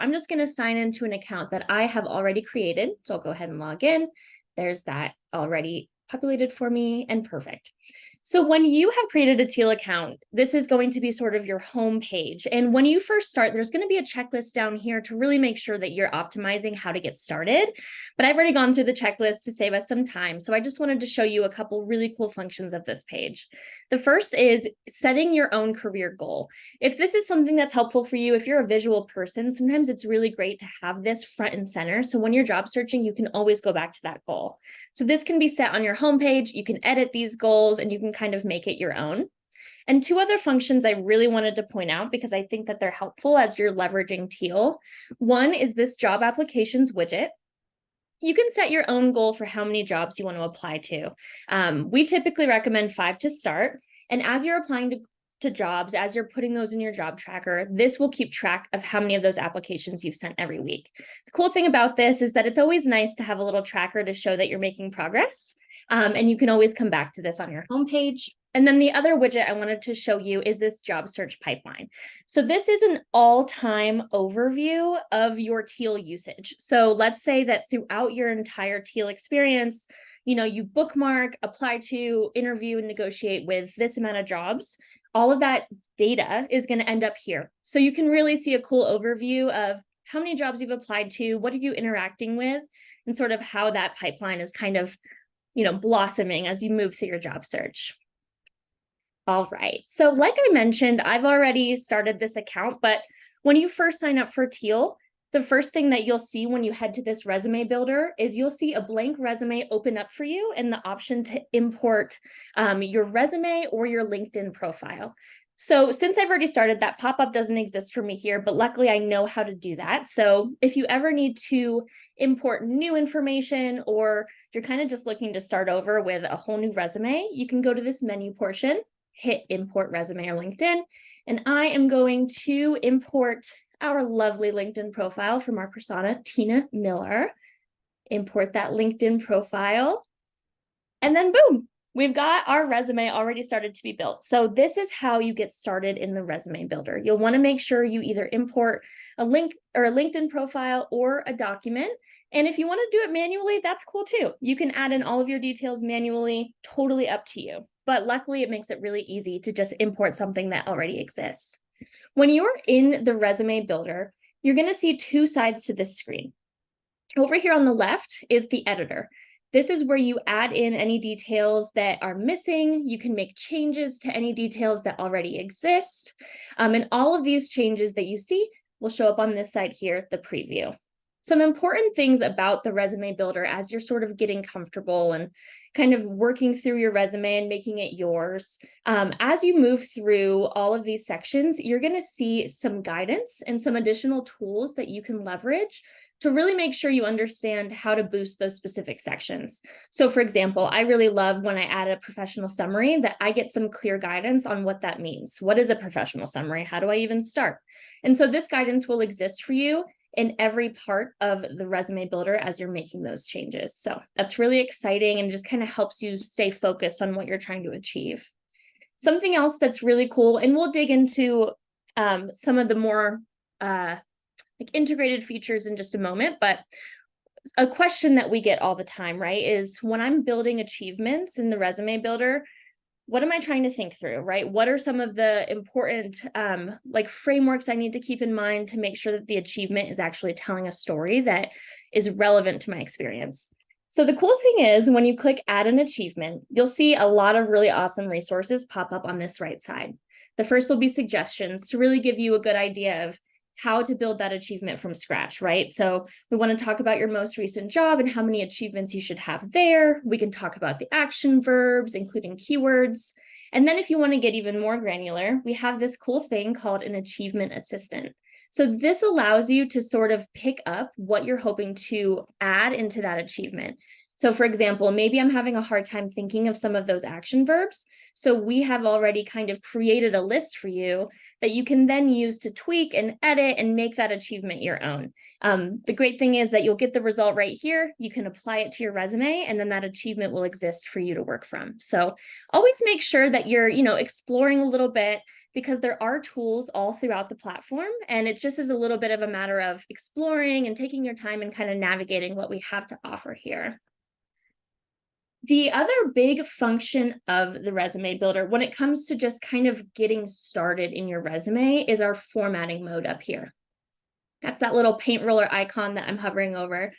I'm just going to sign into an account that I have already created. So I'll go ahead and log in. There's that already populated for me and perfect. So when you have created a Teal account, this is going to be sort of your home page. And when you first start, there's going to be a checklist down here to really make sure that you're optimizing how to get started. But I've already gone through the checklist to save us some time. So I just wanted to show you a couple really cool functions of this page. The first is setting your own career goal. If this is something that's helpful for you, if you're a visual person, sometimes it's really great to have this front and center. So when you're job searching, you can always go back to that goal. So this can be set on your homepage. You can edit these goals and you can kind of make it your own. And two other functions I really wanted to point out because I think that they're helpful as you're leveraging Teal. One is this job applications widget. You can set your own goal for how many jobs you want to apply to. We typically recommend 5 to start. And as you're applying to jobs, as you're putting those in your job tracker, this will keep track of how many of those applications you've sent every week. The cool thing about this is that it's always nice to have a little tracker to show that you're making progress. And you can always come back to this on your homepage. And then the other widget I wanted to show you is this job search pipeline. So this is an all-time overview of your Teal usage. So let's say that throughout your entire Teal experience, you bookmark, apply to, interview, and negotiate with this amount of jobs. All of that data is going to end up here. So you can really see a cool overview of how many jobs you've applied to, what are you interacting with, and sort of how that pipeline is kind of, blossoming as you move through your job search. All right. So like I mentioned, I've already started this account, but when you first sign up for Teal, the first thing that you'll see when you head to this resume builder is you'll see a blank resume open up for you and the option to import your resume or your LinkedIn profile. So since I've already started, that pop-up doesn't exist for me here, but luckily I know how to do that. So if you ever need to import new information or you're kind of just looking to start over with a whole new resume, you can go to this menu portion, hit import resume or LinkedIn, and I am going to import our lovely LinkedIn profile from our persona, Tina Miller. Import that LinkedIn profile. And then boom, we've got our resume already started to be built. So this is how you get started in the resume builder. You'll want to make sure you either import a link or a LinkedIn profile or a document. And if you want to do it manually, that's cool too. You can add in all of your details manually, totally up to you. But luckily it makes it really easy to just import something that already exists. When you're in the resume builder, you're going to see two sides to this screen. Over here on the left is the editor. This is where you add in any details that are missing. You can make changes to any details that already exist. And all of these changes that you see will show up on this side here, the preview. Some important things about the resume builder as you're sort of getting comfortable and kind of working through your resume and making it yours. As you move through all of these sections, you're going to see some guidance and some additional tools that you can leverage to really make sure you understand how to boost those specific sections. So for example, I really love when I add a professional summary that I get some clear guidance on what that means. What is a professional summary? How do I even start? And so this guidance will exist for you in every part of the resume builder as you're making those changes. So that's really exciting and just kind of helps you stay focused on what you're trying to achieve. Something else that's really cool, and we'll dig into some of the more like integrated features in just a moment, but a question that we get all the time, right, is when I'm building achievements in the resume builder, what am I trying to think through, right? What are some of the important like frameworks I need to keep in mind to make sure that the achievement is actually telling a story that is relevant to my experience? So the cool thing is when you click add an achievement, you'll see a lot of really awesome resources pop up on this right side. The first will be suggestions to really give you a good idea of how to build that achievement from scratch, right? So we want to talk about your most recent job and how many achievements you should have there. We can talk about the action verbs, including keywords. And then if you want to get even more granular, we have this cool thing called an achievement assistant. So this allows you to sort of pick up what you're hoping to add into that achievement. So for example, maybe I'm having a hard time thinking of some of those action verbs. So we have already kind of created a list for you that you can then use to tweak and edit and make that achievement your own. The great thing is that you'll get the result right here. You can apply it to your resume, and then that achievement will exist for you to work from. So always make sure that you're, exploring a little bit, because there are tools all throughout the platform, and it just is a little bit of a matter of exploring and taking your time and kind of navigating what we have to offer here. The other big function of the resume builder when it comes to just kind of getting started in your resume is our formatting mode up here. That's that little paint roller icon that I'm hovering over.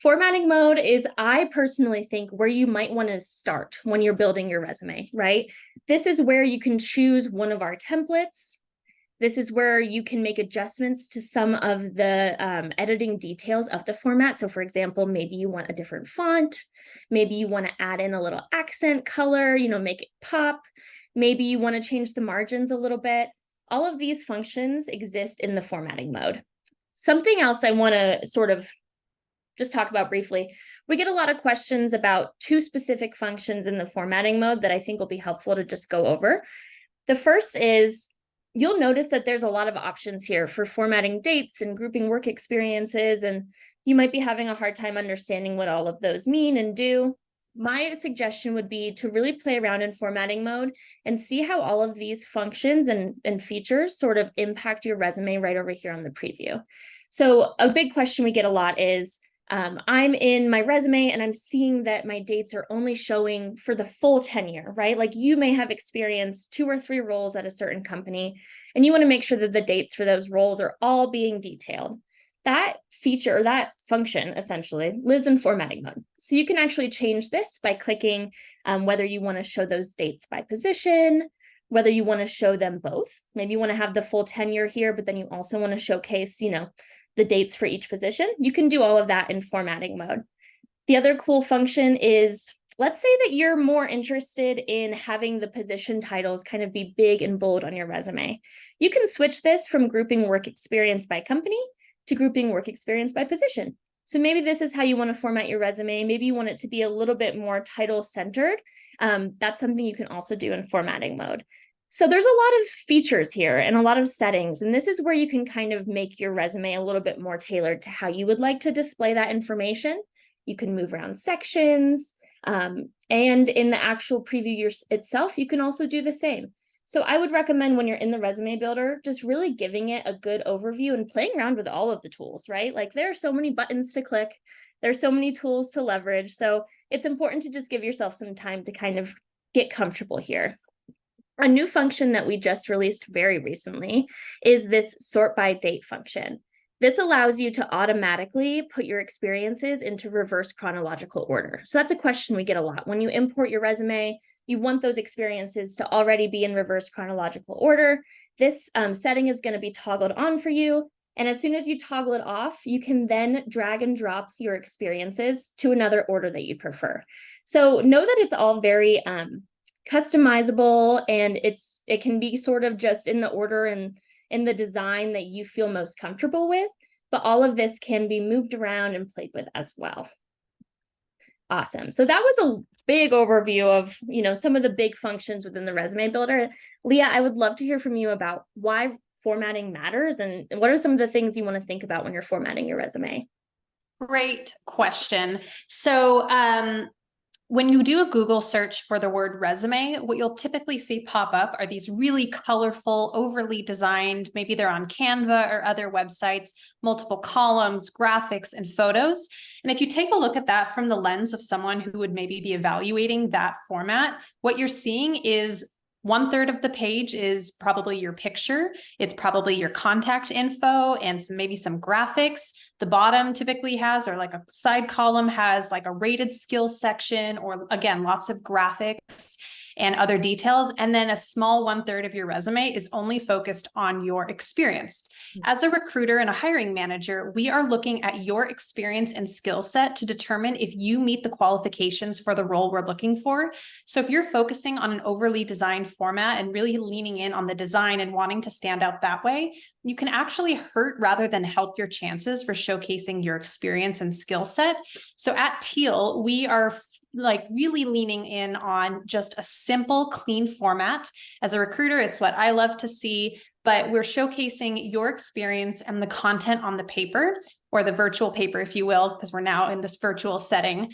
Formatting mode is, I personally think, where you might want to start when you're building your resume, right? This is where you can choose one of our templates. This is where you can make adjustments to some of the editing details of the format. So for example, maybe you want a different font. Maybe you want to add in a little accent color, make it pop. Maybe you want to change the margins a little bit. All of these functions exist in the formatting mode. Something else I want to sort of just talk about briefly. We get a lot of questions about two specific functions in the formatting mode that I think will be helpful to just go over. The first is, you'll notice that there's a lot of options here for formatting dates and grouping work experiences, and you might be having a hard time understanding what all of those mean and do. My suggestion would be to really play around in formatting mode and see how all of these functions and features sort of impact your resume right over here on the preview. So a big question we get a lot is, I'm in my resume and I'm seeing that my dates are only showing for the full tenure, right? Like you may have experienced 2 or 3 roles at a certain company, and you want to make sure that the dates for those roles are all being detailed. That feature, or that function essentially, lives in formatting mode. So you can actually change this by clicking whether you want to show those dates by position, whether you want to show them both. Maybe you want to have the full tenure here, but then you also want to showcase, the dates for each position. You can do all of that in formatting mode. The other cool function is, let's say that you're more interested in having the position titles kind of be big and bold on your resume. You can switch this from grouping work experience by company to grouping work experience by position. So maybe this is how you want to format your resume. Maybe you want it to be a little bit more title centered. That's something you can also do in formatting mode. So there's a lot of features here and a lot of settings, and this is where you can kind of make your resume a little bit more tailored to how you would like to display that information. You can move around sections, and in the actual preview itself, you can also do the same. So I would recommend, when you're in the resume builder, just really giving it a good overview and playing around with all of the tools, right? Like there are so many buttons to click, there's so many tools to leverage. So it's important to just give yourself some time to kind of get comfortable here. A new function that we just released very recently is this sort by date function. This allows you to automatically put your experiences into reverse chronological order. So that's a question we get a lot. When you import your resume, you want those experiences to already be in reverse chronological order. This setting is going to be toggled on for you. And as soon as you toggle it off, you can then drag and drop your experiences to another order that you prefer. So know that it's all very customizable, and it can be sort of just in the order and in the design that you feel most comfortable with, but all of this can be moved around and played with as well. Awesome. So that was a big overview of, some of the big functions within the resume builder. Leah, I would love to hear from you about why formatting matters and what are some of the things you want to think about when you're formatting your resume? Great question. So, when you do a Google search for the word resume, what you'll typically see pop up are these really colorful, overly designed, maybe they're on Canva or other websites, multiple columns, graphics, and photos. And if you take a look at that from the lens of someone who would maybe be evaluating that format, what you're seeing is 1/3 of the page is probably your picture. It's probably your contact info and maybe some graphics. The bottom typically has, or like a side column has like a rated skills section, or again, lots of graphics and other details. And then a small 1/3 of your resume is only focused on your experience. As a recruiter and a hiring manager, we are looking at your experience and skill set to determine if you meet the qualifications for the role we're looking for. So if you're focusing on an overly designed format and really leaning in on the design and wanting to stand out that way, you can actually hurt rather than help your chances for showcasing your experience and skill set. So at Teal, we are like really leaning in on just a simple, clean format. As a recruiter, it's what I love to see, but we're showcasing your experience and the content on the paper, or the virtual paper, if you will, because we're now in this virtual setting.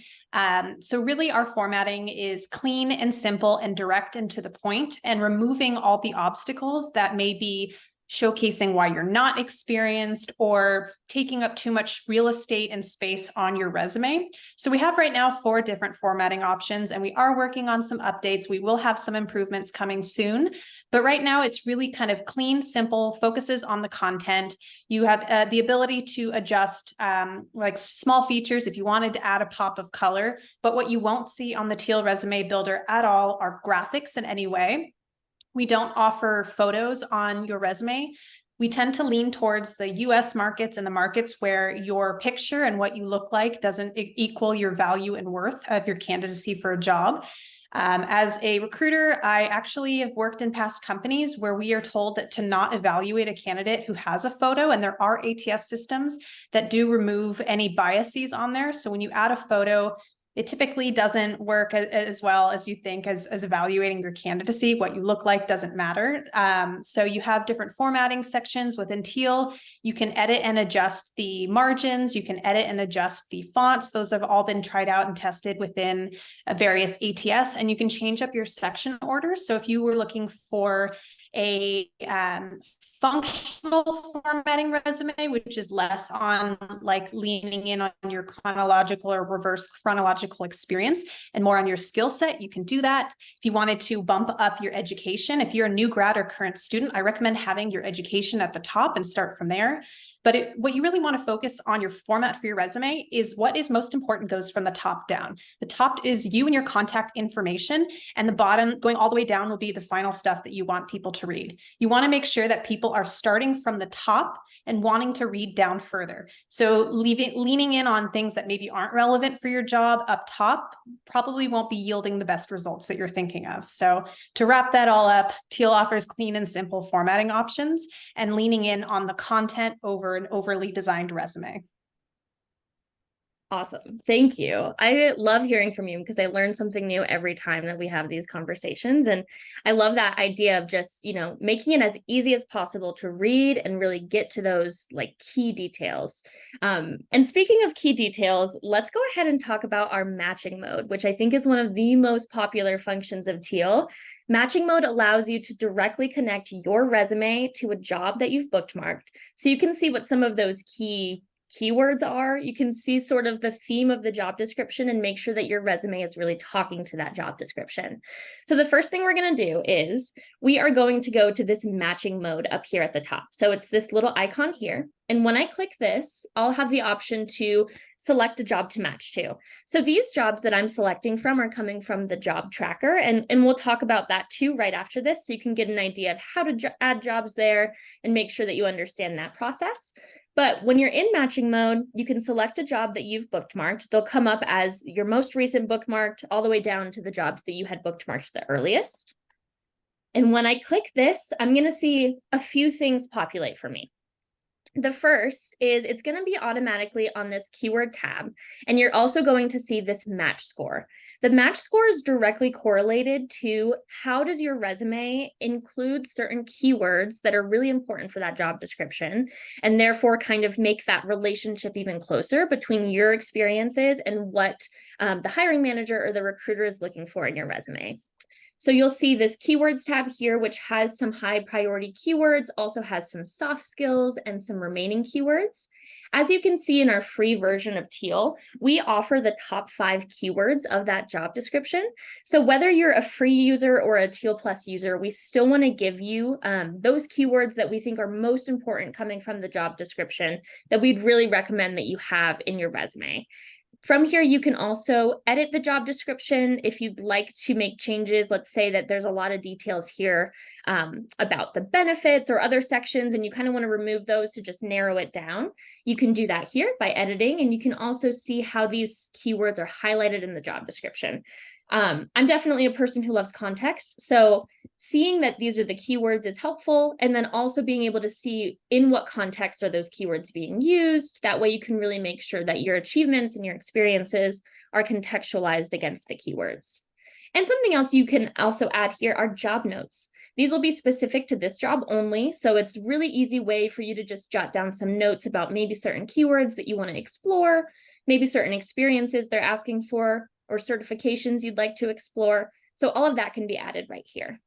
So really our formatting is clean and simple and direct and to the point, and removing all the obstacles that may be showcasing why you're not experienced or taking up too much real estate and space on your resume. So we have right now 4 different formatting options, and we are working on some updates. We will have some improvements coming soon, but right now it's really kind of clean, simple, focuses on the content. You have the ability to adjust like small features if you wanted to add a pop of color, but what you won't see on the Teal Resume Builder at all are graphics in any way. We don't offer photos on your resume. We tend to lean towards the US markets and the markets where your picture and what you look like doesn't equal your value and worth of your candidacy for a job. As a recruiter, I actually have worked in past companies where we are told that to not evaluate a candidate who has a photo, and there are ATS systems that do remove any biases on there. So when you add a photo, it typically doesn't work as well as you think as evaluating your candidacy. What you look like doesn't matter. So you have different formatting sections within Teal. You can edit and adjust the margins. You can edit and adjust the fonts. Those have all been tried out and tested within various ATS, and you can change up your section orders. So if you were looking for a functional formatting resume, which is less on like leaning in on your chronological or reverse chronological experience and more on your skill set, you can do that. If you wanted to bump up your education, if you're a new grad or current student, I recommend having your education at the top and start from there. But what you really want to focus on your format for your resume is what is most important goes from the top down. The top is you and your contact information, and the bottom going all the way down will be the final stuff that you want people to read. You want to make sure that people are starting from the top and wanting to read down further. So leaning in on things that maybe aren't relevant for your job up top probably won't be yielding the best results that you're thinking of. So to wrap that all up, Teal offers clean and simple formatting options and leaning in on the content over an overly designed resume. Awesome. Thank you. I love hearing from you because I learn something new every time that we have these conversations. And I love that idea of just, making it as easy as possible to read and really get to those like key details. And speaking of key details, let's go ahead and talk about our matching mode, which I think is one of the most popular functions of Teal. Matching mode allows you to directly connect your resume to a job that you've bookmarked. So you can see what some of those keywords are. You can see sort of the theme of the job description and make sure that your resume is really talking to that job description. So the first thing we're going to do is we are going to go to this matching mode up here at the top. So it's this little icon here. And when I click this, I'll have the option to select a job to match to. So these jobs that I'm selecting from are coming from the job tracker, and we'll talk about that too right after this, so you can get an idea of how to add jobs there and make sure that you understand that process. But when you're in matching mode, you can select a job that you've bookmarked. They'll come up as your most recent bookmarked all the way down to the jobs that you had bookmarked the earliest. And when I click this, I'm going to see a few things populate for me. The first is it's going to be automatically on this keyword tab, and you're also going to see this match score. The match score is directly correlated to how does your resume include certain keywords that are really important for that job description, and therefore kind of make that relationship even closer between your experiences and what the hiring manager or the recruiter is looking for in your resume. So you'll see this keywords tab here, which has some high priority keywords, also has some soft skills and some remaining keywords. As you can see in our free version of Teal, we offer the top 5 keywords of that job description. So whether you're a free user or a Teal Plus user, we still want to give you those keywords that we think are most important coming from the job description that we'd really recommend that you have in your resume. From here, you can also edit the job description if you'd like to make changes. Let's say that there's a lot of details here about the benefits or other sections, and you kind of want to remove those to just narrow it down. You can do that here by editing, and you can also see how these keywords are highlighted in the job description. I'm definitely a person who loves context. So seeing that these are the keywords is helpful. And then also being able to see in what context are those keywords being used. That way you can really make sure that your achievements and your experiences are contextualized against the keywords. And something else you can also add here are job notes. These will be specific to this job only. So it's really easy way for you to just jot down some notes about maybe certain keywords that you want to explore, maybe certain experiences they're asking for, or certifications you'd like to explore. So all of that can be added right here.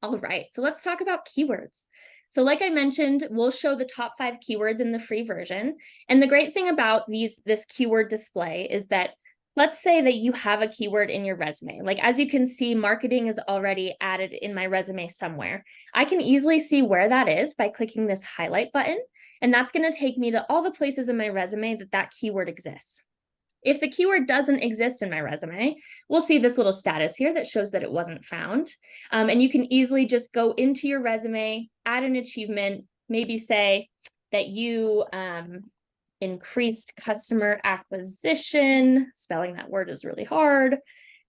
All right, so let's talk about keywords. So like I mentioned, we'll show the top 5 keywords in the free version. And the great thing about this keyword display is that let's say that you have a keyword in your resume. Like as you can see, marketing is already added in my resume somewhere. I can easily see where that is by clicking this highlight button. And that's going to take me to all the places in my resume that that keyword exists. If the keyword doesn't exist in my resume, we'll see this little status here that shows that it wasn't found. And you can easily just go into your resume, add an achievement, maybe say that you increased customer acquisition, spelling that word is really hard,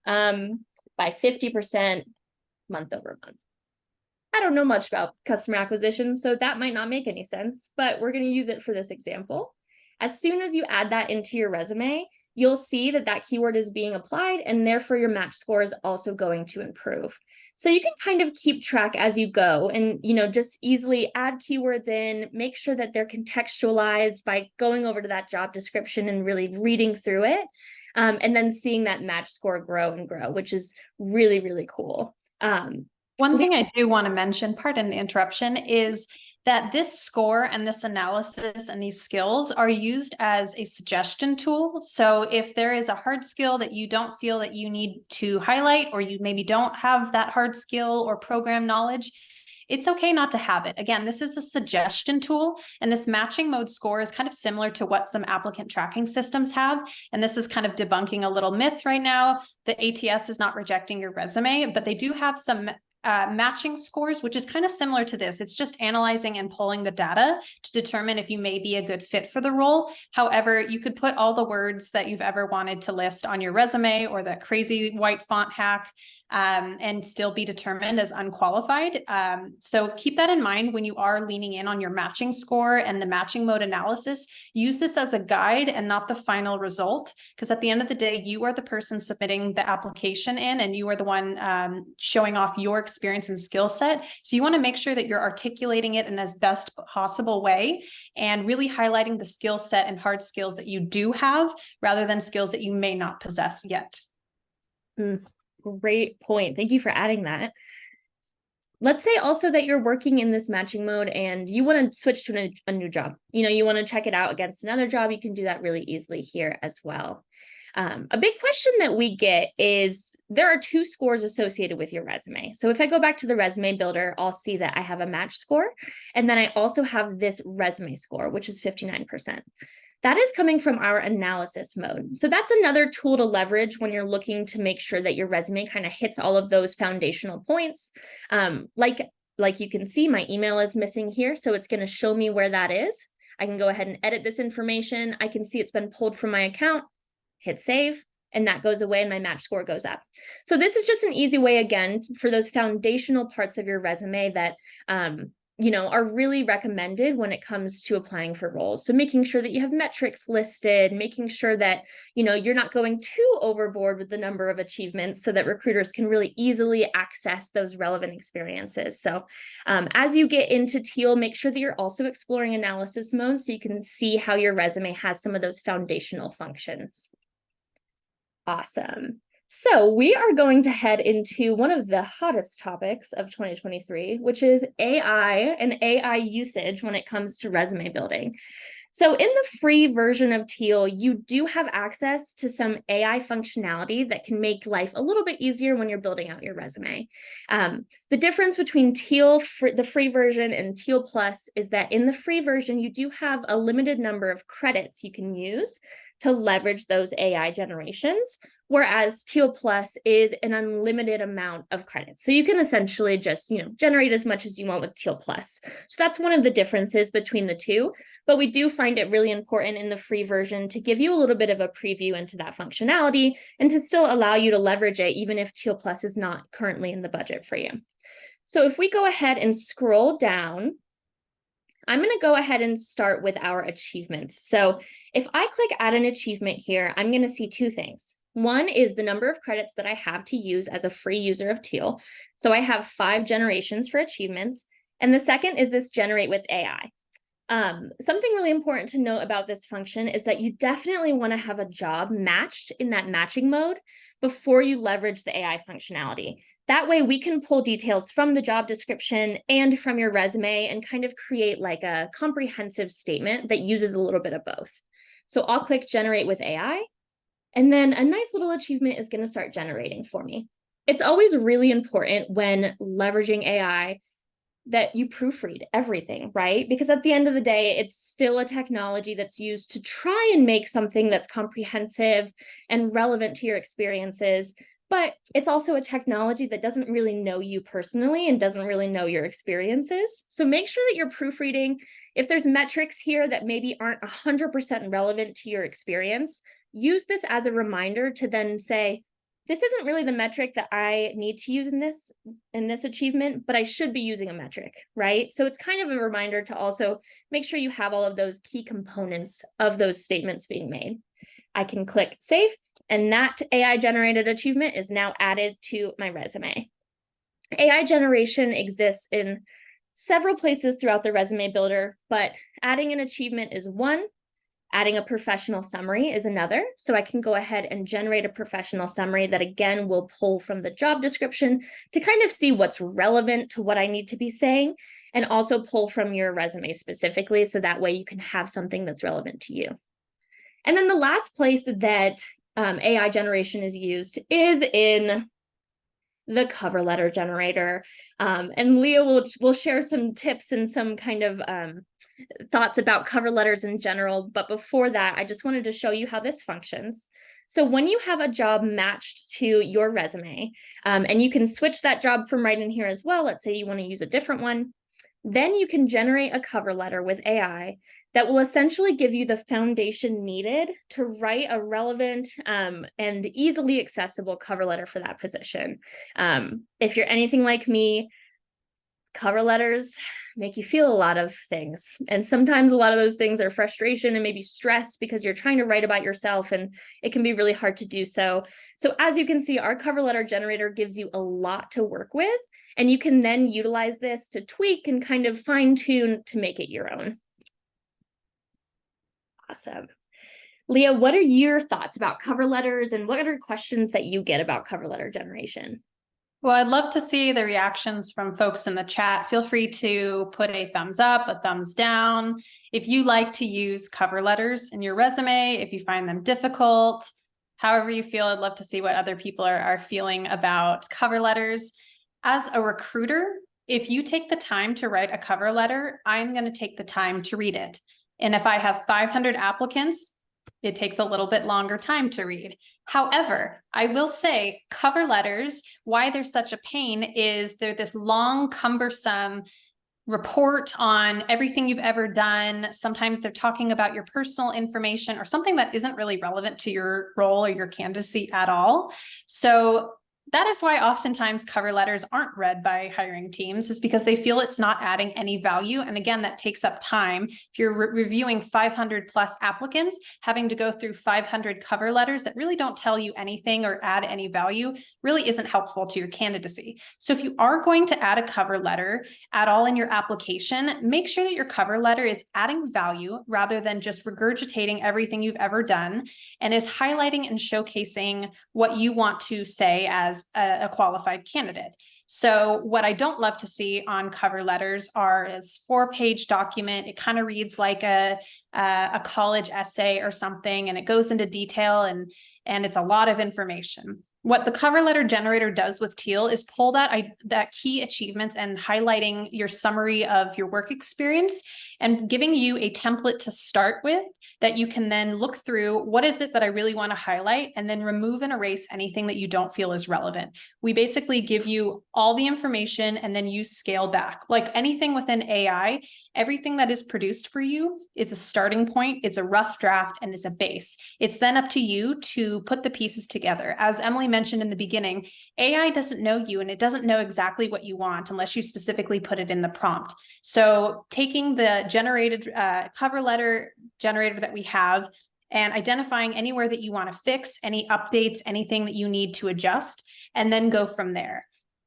by 50% month over month. I don't know much about customer acquisition, so that might not make any sense, but we're going to use it for this example. As soon as you add that into your resume, you'll see that that keyword is being applied, and therefore your match score is also going to improve. So you can kind of keep track as you go and, just easily add keywords in, make sure that they're contextualized by going over to that job description and really reading through it, and then seeing that match score grow and grow, which is really, really cool. One thing I do want to mention, pardon the interruption, is that this score and this analysis and these skills are used as a suggestion tool. So if there is a hard skill that you don't feel that you need to highlight, or you maybe don't have that hard skill or program knowledge, it's okay not to have it. Again, this is a suggestion tool, and this matching mode score is kind of similar to what some applicant tracking systems have. And this is kind of debunking a little myth right now. The ATS is not rejecting your resume, but they do have some matching scores, which is kind of similar to this. It's just analyzing and pulling the data to determine if you may be a good fit for the role. However, you could put all the words that you've ever wanted to list on your resume, or that crazy white font hack, and still be determined as unqualified. So keep that in mind when you are leaning in on your matching score and the matching mode analysis. Use this as a guide and not the final result, because at the end of the day, you are the person submitting the application in, and you are the one showing off your experience and skill set. So you want to make sure that you're articulating it in as best possible way and really highlighting the skill set and hard skills that you do have, rather than skills that you may not possess yet. Great point. Thank you for adding that. Let's say also that you're working in this matching mode and you want to switch to a new job. You want to check it out against another job. You can do that really easily here as well. A big question that we get is there are 2 scores associated with your resume. So if I go back to the resume builder, I'll see that I have a match score, and then I also have this resume score, which is 59%. That is coming from our analysis mode. So that's another tool to leverage when you're looking to make sure that your resume kind of hits all of those foundational points. Like you can see, my email is missing here, so it's going to show me where that is. I can go ahead and edit this information. I can see it's been pulled from my account, hit save, and that goes away and my match score goes up. So this is just an easy way, again, for those foundational parts of your resume that are really recommended when it comes to applying for roles. So making sure that you have metrics listed, making sure that, you're not going too overboard with the number of achievements so that recruiters can really easily access those relevant experiences. So as you get into Teal, make sure that you're also exploring analysis mode so you can see how your resume has some of those foundational functions. Awesome. So we are going to head into one of the hottest topics of 2023, which is AI and AI usage when it comes to resume building. So in the free version of Teal, you do have access to some AI functionality that can make life a little bit easier when you're building out your resume. The difference between Teal, the free version, and Teal Plus is that in the free version, you do have a limited number of credits you can use to leverage those AI generations, whereas Teal Plus is an unlimited amount of credits. So you can essentially just, generate as much as you want with Teal Plus. So that's one of the differences between the two, but we do find it really important in the free version to give you a little bit of a preview into that functionality and to still allow you to leverage it, even if Teal Plus is not currently in the budget for you. So if we go ahead and scroll down, I'm going to go ahead and start with our achievements. So if I click add an achievement here, I'm going to see two things. One is the number of credits that I have to use as a free user of Teal. So I have 5 generations for achievements. And the second is this generate with AI. Something really important to note about this function is that you definitely want to have a job matched in that matching mode before you leverage the AI functionality. That way we can pull details from the job description and from your resume and kind of create like a comprehensive statement that uses a little bit of both. So I'll click generate with AI, and then a nice little achievement is going to start generating for me. It's always really important when leveraging AI that you proofread everything, right? Because at the end of the day, it's still a technology that's used to try and make something that's comprehensive and relevant to your experiences. But it's also a technology that doesn't really know you personally and doesn't really know your experiences. So make sure that you're proofreading. If there's metrics here that maybe aren't 100% relevant to your experience, use this as a reminder to then say, this isn't really the metric that I need to use in this achievement, but I should be using a metric, right? So it's kind of a reminder to also make sure you have all of those key components of those statements being made. I can click save, and that AI generated achievement is now added to my resume. AI generation exists in several places throughout the resume builder, but adding an achievement is one. Adding a professional summary is another. So I can go ahead and generate a professional summary that again will pull from the job description to kind of see what's relevant to what I need to be saying, and also pull from your resume specifically. So that way you can have something that's relevant to you. And then the last place that AI generation is used is in the cover letter generator. And Leah will share some tips and some kind of thoughts about cover letters in general. But before that, I just wanted to show you how this functions. So when you have a job matched to your resume, and you can switch that job from right in here as well, let's say you want to use a different one, then you can generate a cover letter with AI that will essentially give you the foundation needed to write a relevant and easily accessible cover letter for that position. If you're anything like me, cover letters make you feel a lot of things. And sometimes a lot of those things are frustration and maybe stress because you're trying to write about yourself and it can be really hard to do so. So as you can see, our cover letter generator gives you a lot to work with, and you can then utilize this to tweak and kind of fine tune to make it your own. Awesome. Leah, what are your thoughts about cover letters, and what are questions that you get about cover letter generation? Well, I'd love to see the reactions from folks in the chat. Feel free to put a thumbs up, a thumbs down. If you like to use cover letters in your resume, if you find them difficult, however you feel, I'd love to see what other people are feeling about cover letters. As a recruiter, if you take the time to write a cover letter, I'm going to take the time to read it. And if I have 500 applicants, it takes a little bit longer time to read. However, I will say cover letters, why they're such a pain is they're this long, cumbersome report on everything you've ever done. Sometimes they're talking about your personal information or something that isn't really relevant to your role or your candidacy at all. So that is why oftentimes cover letters aren't read by hiring teams, is because they feel it's not adding any value. And again, that takes up time. If you're reviewing 500 plus applicants, having to go through 500 cover letters that really don't tell you anything or add any value really isn't helpful to your candidacy. So if you are going to add a cover letter at all in your application, make sure that your cover letter is adding value rather than just regurgitating everything you've ever done, and is highlighting and showcasing what you want to say as a qualified candidate. So what I don't love to see on cover letters are a 4-page document. It kind of reads like a college essay or something, and it goes into detail and it's a lot of information. What the cover letter generator does with Teal is pull that key achievements and highlighting your summary of your work experience and giving you a template to start with that you can then look through. What is it that I really want to highlight? And then remove and erase anything that you don't feel is relevant. We basically give you all the information and then you scale back. Like anything within AI, everything that is produced for you is a starting point, it's a rough draft, and it's a base. It's then up to you to put the pieces together. As Emily mentioned in the beginning, AI doesn't know you and it doesn't know exactly what you want unless you specifically put it in the prompt. So taking the generated cover letter generator that we have and identifying anywhere that you want to fix, any updates, anything that you need to adjust, and then go from there.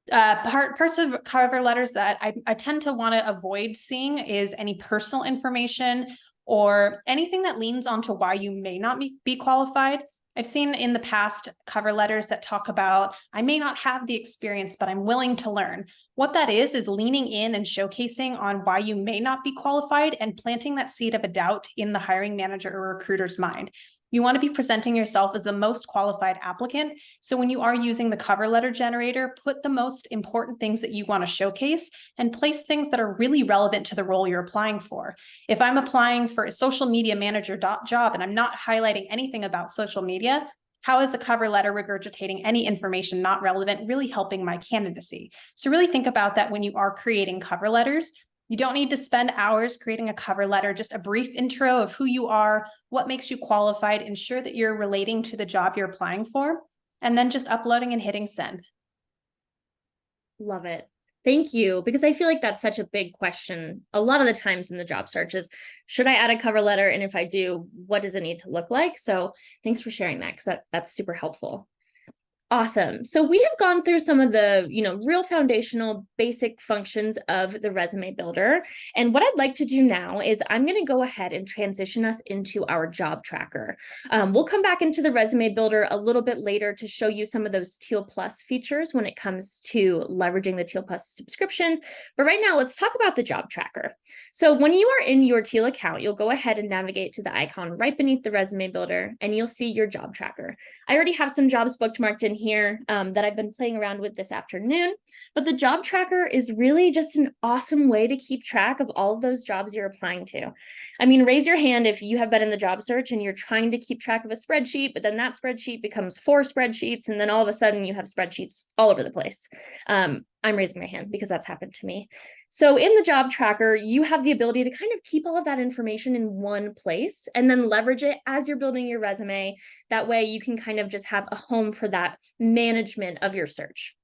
Parts of cover letters that I tend to want to avoid seeing is any personal information or anything that leans onto why you may not be qualified. I've seen in the past cover letters that talk about, I may not have the experience, but I'm willing to learn. What that is leaning in and showcasing on why you may not be qualified and planting that seed of a doubt in the hiring manager or recruiter's mind. You want to be presenting yourself as the most qualified applicant. So when you are using the cover letter generator, put the most important things that you want to showcase and place things that are really relevant to the role you're applying for. If I'm applying for a social media manager job and I'm not highlighting anything about social media, how is the cover letter regurgitating any information not relevant really helping my candidacy? So really think about that when you are creating cover letters. You don't need to spend hours creating a cover letter, just a brief intro of who you are, what makes you qualified, ensure that you're relating to the job you're applying for, and then just uploading and hitting send. Love it. Thank you. Because I feel like that's such a big question a lot of the times in the job search is, should I add a cover letter? And if I do, what does it need to look like? So thanks for sharing that, because that's super helpful. Awesome. So we have gone through some of the, real foundational basic functions of the resume builder. And what I'd like to do now is I'm going to go ahead and transition us into our job tracker. We'll come back into the resume builder a little bit later to show you some of those Teal Plus features when it comes to leveraging the Teal Plus subscription. But right now, let's talk about the job tracker. So when you are in your Teal account, you'll go ahead and navigate to the icon right beneath the resume builder, and you'll see your job tracker. I already have some jobs bookmarked in here that I've been playing around with this afternoon, but the job tracker is really just an awesome way to keep track of all of those jobs you're applying to. I mean, raise your hand if you have been in the job search and you're trying to keep track of a spreadsheet, but then that spreadsheet becomes 4 spreadsheets, and then all of a sudden you have spreadsheets all over the place. I'm raising my hand because that's happened to me. So in the job tracker, you have the ability to kind of keep all of that information in one place and then leverage it as you're building your resume. That way you can kind of just have a home for that management of your search.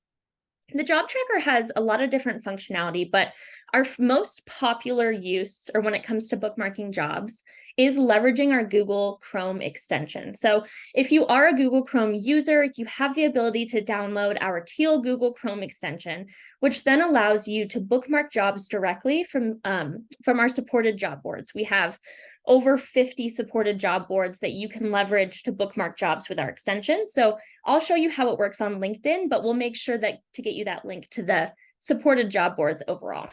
The job tracker has a lot of different functionality, but our most popular use, or when it comes to bookmarking jobs, is leveraging our Google Chrome extension. So if you are a Google Chrome user, you have the ability to download our Teal Google Chrome extension, which then allows you to bookmark jobs directly from our supported job boards. We have over 50 supported job boards that you can leverage to bookmark jobs with our extension. So I'll show you how it works on LinkedIn, but we'll make sure that to get you that link to the supported job boards overall.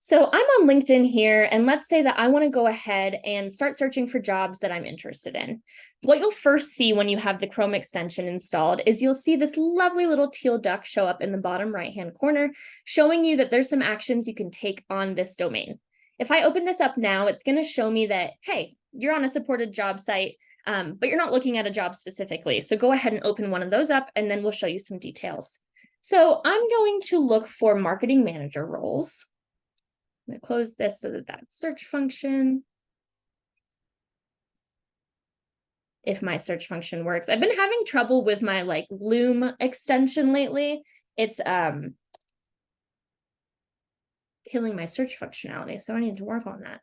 So I'm on LinkedIn here, and let's say that I want to go ahead and start searching for jobs that I'm interested in. What you'll first see when you have the Chrome extension installed is you'll see this lovely little teal duck show up in the bottom right-hand corner, showing you that there's some actions you can take on this domain. If I open this up now, it's going to show me that, hey, you're on a supported job site, but you're not looking at a job specifically. So go ahead and open one of those up, and then we'll show you some details. So I'm going to look for marketing manager roles. I'm going to close this so that search function, if my search function works. I've been having trouble with my Loom extension lately. It's killing my search functionality, so I need to work on that.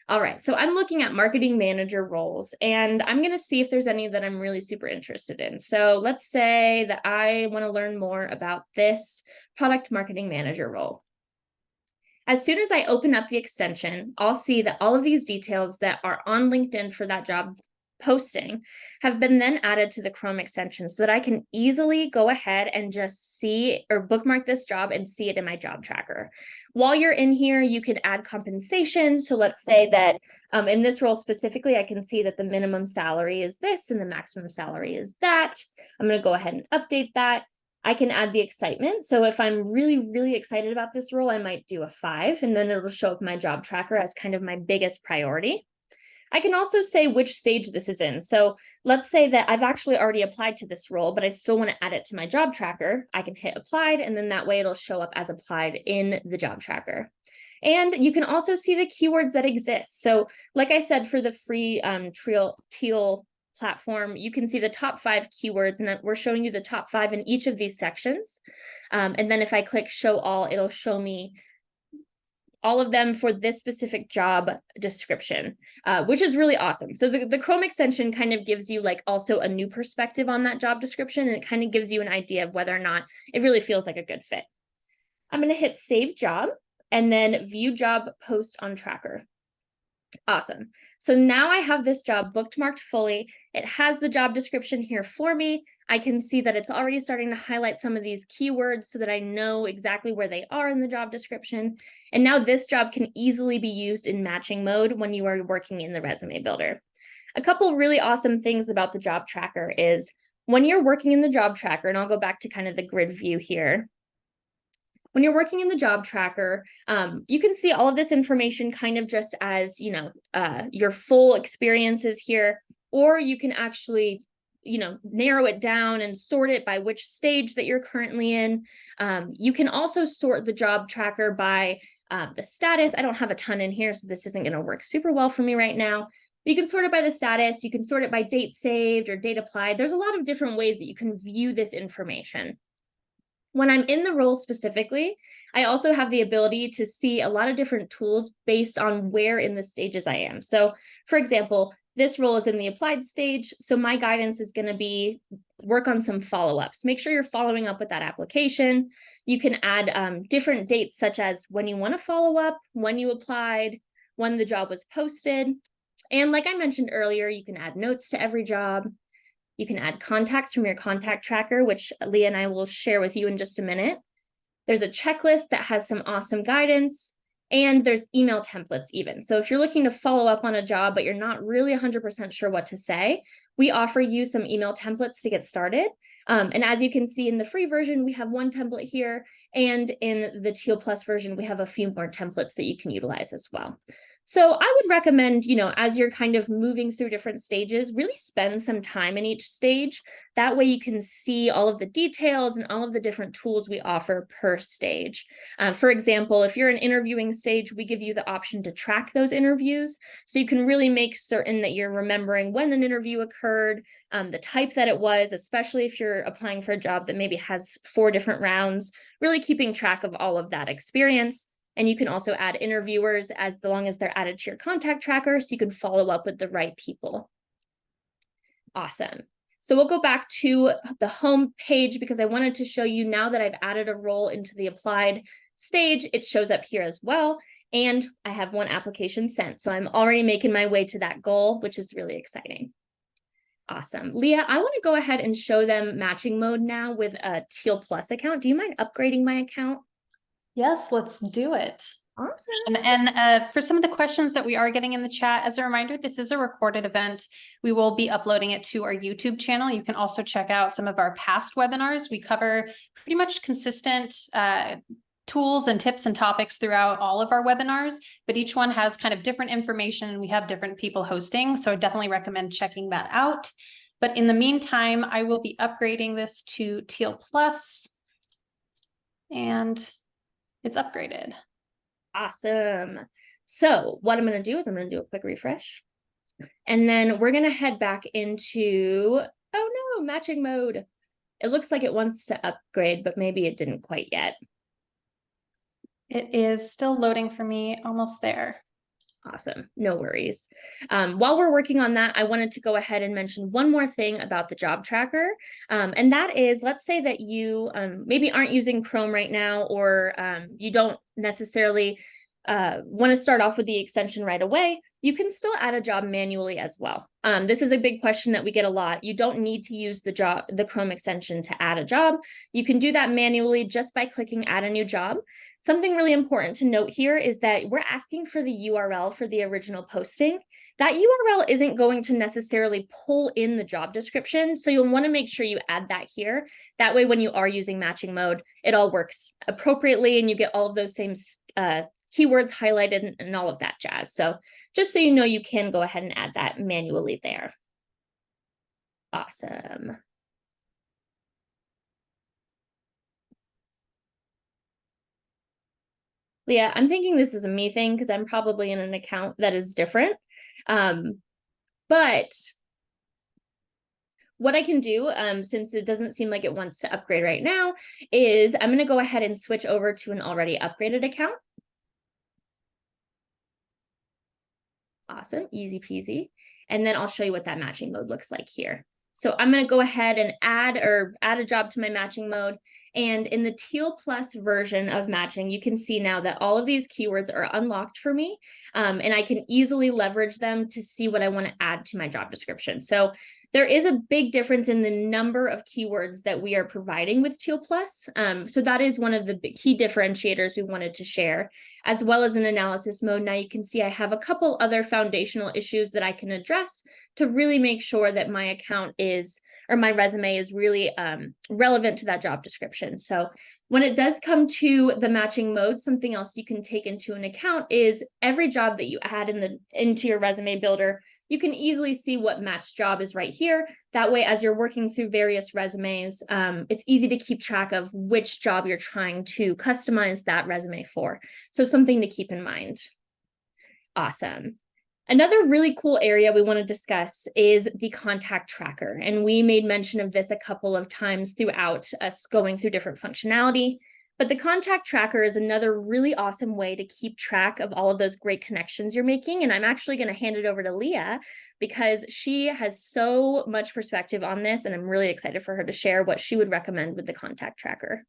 All right, so I'm looking at marketing manager roles, and I'm going to see if there's any that I'm really super interested in. So let's say that I want to learn more about this product marketing manager role. As soon as I open up the extension, I'll see that all of these details that are on LinkedIn for that job posting have been then added to the Chrome extension so that I can easily go ahead and just see or bookmark this job and see it in my job tracker. While you're in here, you could add compensation. So let's say that in this role specifically, I can see that the minimum salary is this and the maximum salary is that. I'm going to go ahead and update that. I can add the excitement. So if I'm really, really excited about this role, I might do a 5, and then it'll show up in my job tracker as kind of my biggest priority. I can also say which stage this is in. So let's say that I've actually already applied to this role, but I still want to add it to my job tracker. I can hit applied, and then that way it'll show up as applied in the job tracker. And you can also see the keywords that exist. So like I said, for the free Teal platform, you can see the top 5 keywords, and we're showing you the top 5 in each of these sections. And then if I click show all, it'll show me all of them for this specific job description, which is really awesome. So the Chrome extension kind of gives you like also a new perspective on that job description, and it kind of gives you an idea of whether or not it really feels like a good fit. I'm going to hit save job and then view job post on tracker. Awesome. So now I have this job bookmarked fully. It has the job description here for me. I can see that it's already starting to highlight some of these keywords so that I know exactly where they are in the job description. And now this job can easily be used in matching mode when you are working in the resume builder. A couple really awesome things about the job tracker is when you're working in the job tracker, and I'll go back to kind of the grid view here. When you're working in the job tracker, you can see all of this information kind of just as, your full experiences here, or you can actually, narrow it down and sort it by which stage that you're currently in. You can also sort the job tracker by the status. I don't have a ton in here, so this isn't going to work super well for me right now. You can sort it by the status. You can sort it by date saved or date applied. There's a lot of different ways that you can view this information. When I'm in the role specifically, I also have the ability to see a lot of different tools based on where in the stages I am. So for example, this role is in the applied stage. So my guidance is going to be work on some follow-ups. Make sure you're following up with that application. You can add different dates, such as when you want to follow up, when you applied, when the job was posted. And like I mentioned earlier, you can add notes to every job. You can add contacts from your contact tracker, which Leah and I will share with you in just a minute. There's a checklist that has some awesome guidance, and there's email templates even. So if you're looking to follow up on a job, but you're not really 100% sure what to say, we offer you some email templates to get started. And as you can see in the free version, we have one template here, and in the Teal Plus version, we have a few more templates that you can utilize as well. So I would recommend, as you're kind of moving through different stages, really spend some time in each stage. That way you can see all of the details and all of the different tools we offer per stage. For example, if you're an interviewing stage, we give you the option to track those interviews. So you can really make certain that you're remembering when an interview occurred, the type that it was, especially if you're applying for a job that maybe has 4 different rounds, really keeping track of all of that experience. And you can also add interviewers as long as they're added to your contact tracker, so you can follow up with the right people. Awesome. So we'll go back to the home page because I wanted to show you now that I've added a role into the applied stage, it shows up here as well. And I have 1 application sent. So I'm already making my way to that goal, which is really exciting. Awesome. Leah, I want to go ahead and show them matching mode now with a Teal Plus account. Do you mind upgrading my account? Yes, let's do it. Awesome. And for some of the questions that we are getting in the chat, as a reminder, this is a recorded event. We will be uploading it to our YouTube channel. You can also check out some of our past webinars. We cover pretty much consistent tools and tips and topics throughout all of our webinars, but each one has kind of different information and we have different people hosting. So I definitely recommend checking that out. But in the meantime, I will be upgrading this to Teal Plus, and it's upgraded. Awesome. So what I'm going to do is I'm going to do a quick refresh, and then we're going to head back into, oh no, matching mode. It looks like it wants to upgrade, but maybe it didn't quite yet. It is still loading for me, almost there. Awesome. No worries. While we're working on that, I wanted to go ahead and mention one more thing about the job tracker. And that is, let's say that you maybe aren't using Chrome right now, or you don't necessarily want to start off with the extension right away. you can still add a job manually as well. This is a big question that we get a lot. You don't need to use the Chrome extension to add a job. You can do that manually just by clicking add a new job. Something really important to note here is that we're asking for the URL for the original posting. That URL isn't going to necessarily pull in the job description, so you'll want to make sure you add that here. That way, when you are using matching mode, it all works appropriately and you get all of those same keywords highlighted and all of that jazz. So just so you know, you can go ahead and add that manually there. Awesome. Leah, I'm thinking this is a me thing because I'm probably in an account that is different. But what I can do, since it doesn't seem like it wants to upgrade right now, is I'm going to go ahead and switch over to an already upgraded account. Awesome, easy peasy. And then I'll show you what that matching mode looks like here. So I'm going to go ahead and add a job to my matching mode. And in the Teal Plus version of matching, you can see now that all of these keywords are unlocked for me. And I can easily leverage them to see what I want to add to my job description. So there is a big difference in the number of keywords that we are providing with Teal Plus. So that is one of the key differentiators we wanted to share, as well as an analysis mode. Now you can see I have a couple other foundational issues that I can address to really make sure that my account is, or my resume is really relevant to that job description. So when it does come to the matching mode, something else you can take into an account is every job that you add into your resume builder, you can easily see what matched job is right here. That way, as you're working through various resumes, it's easy to keep track of which job you're trying to customize that resume for. So something to keep in mind. Awesome. Another really cool area we want to discuss is the contact tracker. And we made mention of this a couple of times throughout us going through different functionality. But the contact tracker is another really awesome way to keep track of all of those great connections you're making. And I'm actually going to hand it over to Leah because she has so much perspective on this. And I'm really excited for her to share what she would recommend with the contact tracker.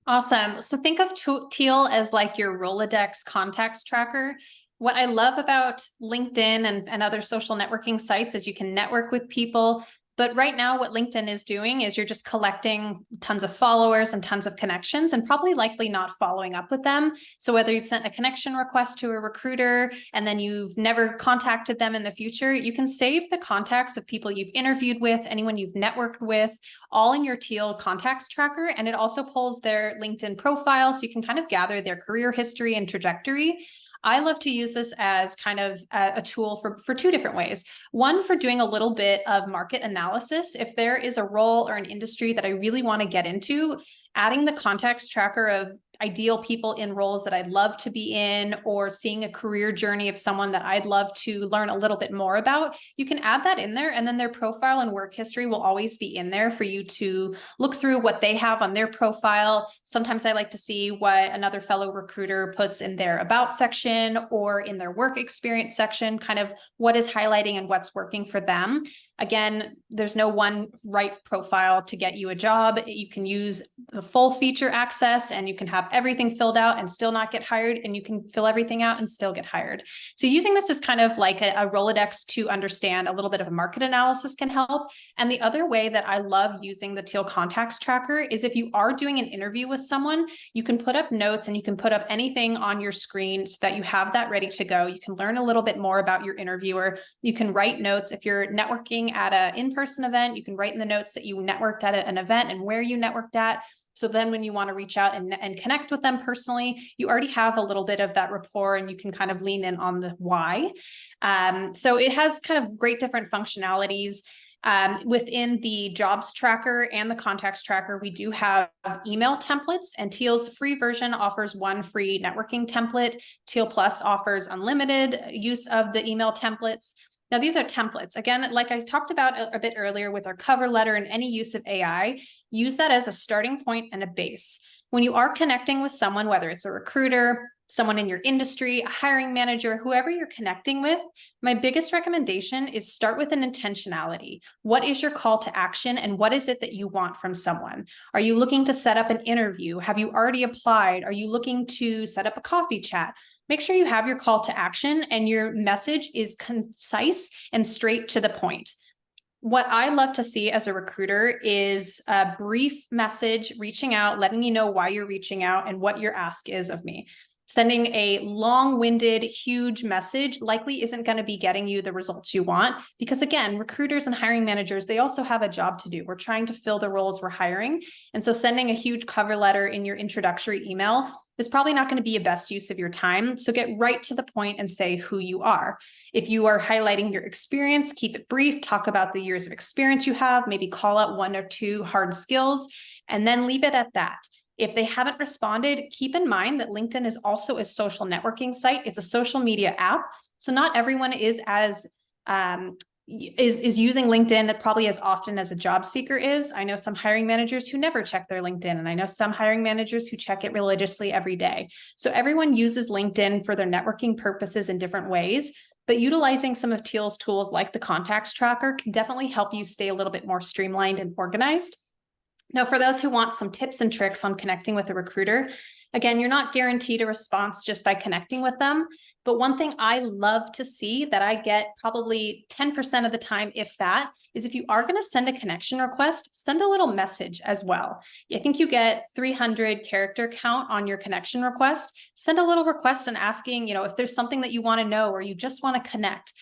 Awesome. So think of Teal as like your Rolodex contacts tracker. What I love about LinkedIn and other social networking sites is you can network with people. But right now, what LinkedIn is doing is you're just collecting tons of followers and tons of connections and probably likely not following up with them. So whether you've sent a connection request to a recruiter and then you've never contacted them in the future, you can save the contacts of people you've interviewed with, anyone you've networked with, all in your Teal contacts tracker. And it also pulls their LinkedIn profile so you can kind of gather their career history and trajectory. I love to use this as kind of a tool for two different ways. One, for doing a little bit of market analysis. If there is a role or an industry that I really want to get into, adding the contacts tracker of ideal people in roles that I'd love to be in, or seeing a career journey of someone that I'd love to learn a little bit more about, you can add that in there, and then their profile and work history will always be in there for you to look through what they have on their profile. Sometimes I like to see what another fellow recruiter puts in their about section or in their work experience section, kind of what is highlighting and what's working for them. Again, there's no one right profile to get you a job. You can use the full feature access and you can have everything filled out and still not get hired, and you can fill everything out and still get hired. So using this is kind of like a Rolodex to understand a little bit of a market analysis can help. And the other way that I love using the Teal contacts tracker is if you are doing an interview with someone, you can put up notes and you can put up anything on your screen so that you have that ready to go. You can learn a little bit more about your interviewer. You can write notes. If you're networking at an in-person event, you can write in the notes that you networked at an event and where you networked at. So then when you want to reach out and connect with them personally, you already have a little bit of that rapport and you can kind of lean in on the why. So it has kind of great different functionalities. Within the jobs tracker and the contacts tracker, we do have email templates, and Teal's free version offers one free networking template. Teal Plus offers unlimited use of the email templates. Now, these are templates. Again, like I talked about a bit earlier with our cover letter and any use of AI, use that as a starting point and a base. When you are connecting with someone, whether it's a recruiter, someone in your industry, a hiring manager, whoever you're connecting with, my biggest recommendation is start with an intentionality. What is your call to action and what is it that you want from someone? Are you looking to set up an interview? Have you already applied? Are you looking to set up a coffee chat? Make sure you have your call to action and your message is concise and straight to the point. What I love to see as a recruiter is a brief message reaching out, letting you know why you're reaching out and what your ask is of me. Sending a long-winded, huge message likely isn't going to be getting you the results you want because, again, recruiters and hiring managers, they also have a job to do. We're trying to fill the roles we're hiring. And so sending a huge cover letter in your introductory email is probably not going to be a best use of your time. So get right to the point and say who you are. If you are highlighting your experience, keep it brief, talk about the years of experience you have, maybe call out 1 or 2 hard skills, and then leave it at that. If they haven't responded, keep in mind that LinkedIn is also a social networking site. It's a social media app. So not everyone is using LinkedIn probably as often as a job seeker is. I know some hiring managers who never check their LinkedIn, and I know some hiring managers who check it religiously every day. So everyone uses LinkedIn for their networking purposes in different ways, but utilizing some of Teal's tools like the contacts tracker can definitely help you stay a little bit more streamlined and organized. Now, for those who want some tips and tricks on connecting with a recruiter, again, you're not guaranteed a response just by connecting with them. But one thing I love to see that I get probably 10% of the time, if that, is if you are going to send a connection request, send a little message as well. I think you get 300 character count on your connection request. Send a little request and asking, if there's something that you want to know or you just want to connect.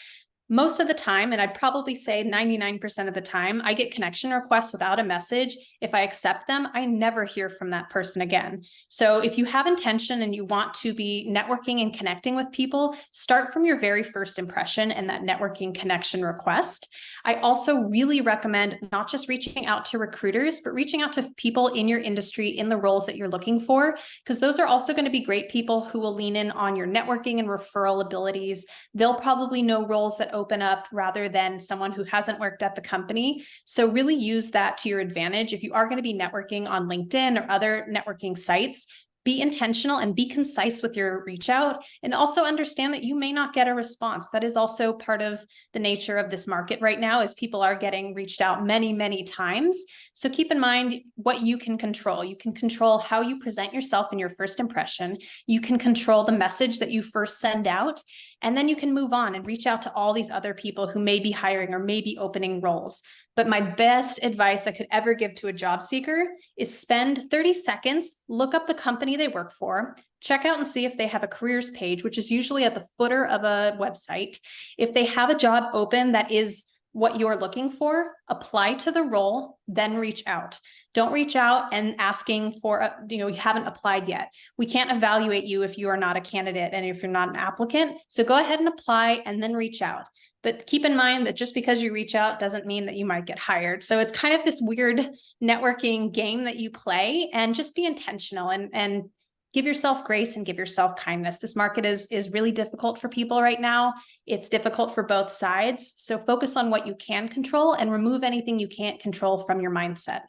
Most of the time, and I'd probably say 99% of the time, I get connection requests without a message. If I accept them, I never hear from that person again. So if you have intention and you want to be networking and connecting with people, start from your very first impression and that networking connection request. I also really recommend not just reaching out to recruiters, but reaching out to people in your industry in the roles that you're looking for, because those are also going to be great people who will lean in on your networking and referral abilities. They'll probably know roles that open up rather than someone who hasn't worked at the company. So really use that to your advantage. If you are going to be networking on LinkedIn or other networking sites, be intentional and be concise with your reach out, and also understand that you may not get a response. That is also part of the nature of this market right now, is people are getting reached out many, many times. So keep in mind what you can control. You can control how you present yourself in your first impression. You can control the message that you first send out, and then you can move on and reach out to all these other people who may be hiring or may be opening roles. But my best advice I could ever give to a job seeker is spend 30 seconds, look up the company they work for, check out and see if they have a careers page, which is usually at the footer of a website. If they have a job open that is what you're looking for, apply to the role, then reach out. Don't reach out and asking for, you haven't applied yet. We can't evaluate you if you are not a candidate and if you're not an applicant. So go ahead and apply and then reach out. But keep in mind that just because you reach out doesn't mean that you might get hired. So it's kind of this weird networking game that you play, and just be intentional and give yourself grace and give yourself kindness. This market is really difficult for people right now. It's difficult for both sides. So focus on what you can control and remove anything you can't control from your mindset.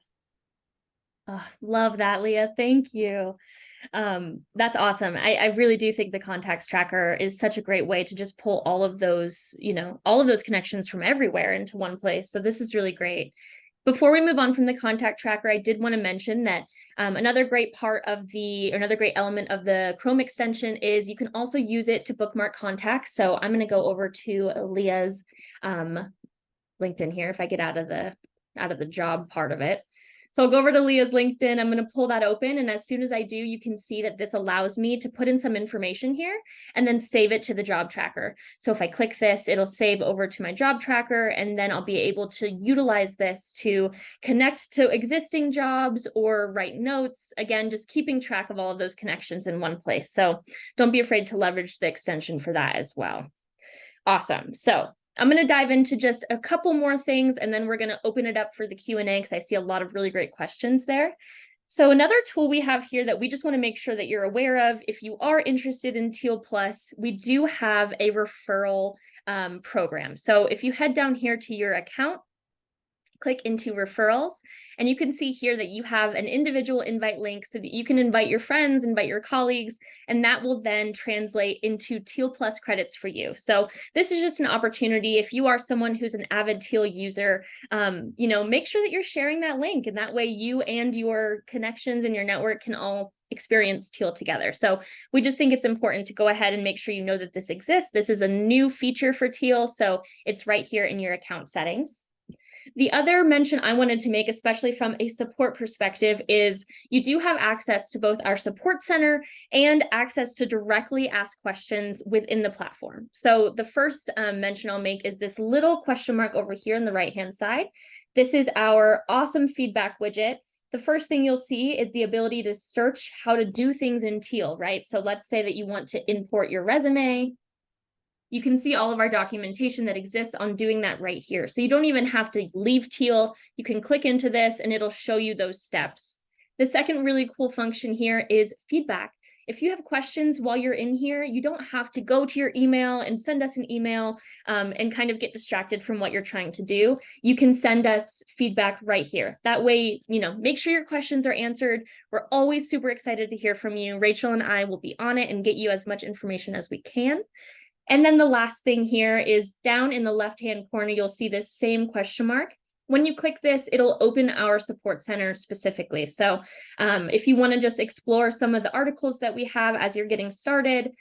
Oh, love that, Leah. Thank you. That's awesome. I really do think the contacts tracker is such a great way to just pull all of those, all of those connections from everywhere into one place. So this is really great. Before we move on from the contact tracker, I did want to mention that another great element of the Chrome extension is you can also use it to bookmark contacts. So I'm going to go over to Leah's LinkedIn here if I get out of the job part of it. So I'll go over to Leah's LinkedIn. I'm going to pull that open. And as soon as I do, you can see that this allows me to put in some information here and then save it to the job tracker. So if I click this, it'll save over to my job tracker, and then I'll be able to utilize this to connect to existing jobs or write notes. Again, just keeping track of all of those connections in one place. So don't be afraid to leverage the extension for that as well. Awesome. So I'm going to dive into just a couple more things, and then we're going to open it up for the Q&A because I see a lot of really great questions there. So another tool we have here that we just want to make sure that you're aware of, if you are interested in Teal Plus, we do have a referral program. So if you head down here to your account, click into referrals, and you can see here that you have an individual invite link so that you can invite your friends, invite your colleagues, and that will then translate into Teal Plus credits for you. So this is just an opportunity. If you are someone who's an avid Teal user, make sure that you're sharing that link, and that way you and your connections and your network can all experience Teal together. So we just think it's important to go ahead and make sure you know that this exists. This is a new feature for Teal, so it's right here in your account settings. The other mention I wanted to make, especially from a support perspective, is you do have access to both our support center and access to directly ask questions within the platform. So the first mention I'll make is this little question mark over here on the right-hand side. This is our awesome feedback widget. The first thing you'll see is the ability to search how to do things in Teal, right? So let's say that you want to import your resume. You can see all of our documentation that exists on doing that right here. So you don't even have to leave Teal. You can click into this and it'll show you those steps. The second really cool function here is feedback. If you have questions while you're in here, you don't have to go to your email and send us an email and kind of get distracted from what you're trying to do. You can send us feedback right here. That way, make sure your questions are answered. We're always super excited to hear from you. Rachel and I will be on it and get you as much information as we can. And then the last thing here is down in the left-hand corner, you'll see this same question mark. When you click this, it'll open our support center specifically. So if you want to just explore some of the articles that we have as you're getting started,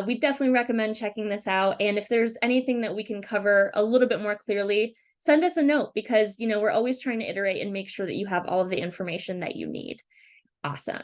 we definitely recommend checking this out. And if there's anything that we can cover a little bit more clearly, send us a note, because we're always trying to iterate and make sure that you have all of the information that you need. Awesome.